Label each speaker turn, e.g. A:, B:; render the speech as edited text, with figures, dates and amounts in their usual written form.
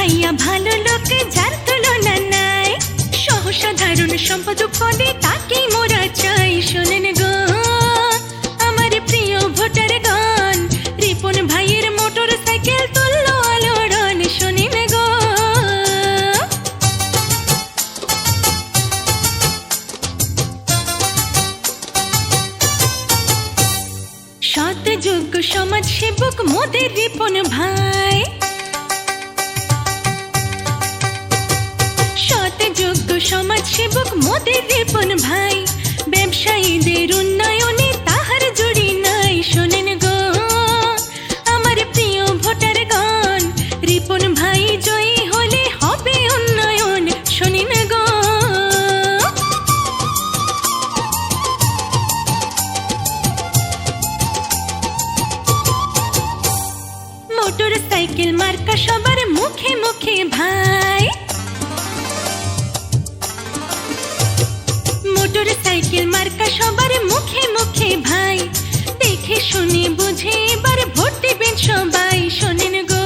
A: মাইয়া ভালো লোক যার তুলনা নাই, সহসাধারণ সম্পাদক পদে তাকেই মোরা চাই। শোনেন গো আমার প্রিয় ভোটার গান, রিপন ভাইয়ের মোটর সাইকেল তুল্য আলোড়ন। শোনেন গো সৎ যোগ্য সমাজ সেবক মোদের রিপন ভাই, সৎ যোগ্য সমাজ সেবক মোদের রিপন ভাই, ব্যবসায়ীদের উন্নয়নে তাহার জুড়ি নাই। শোনেন গো আমার প্রিয় ভোটার গান, রিপন ভাই জয়ী হলে হবে উন্নয়ন। শোনেন গো মোটর সাইকেল মার্কা সবার মুখে মুখে ভাই, মোটর সাইকেল মার্কা সবার মুখে মুখে ভাই, দেখে শুনে বুঝে এবার ভোট দিবেন সবাই। শোনেন গো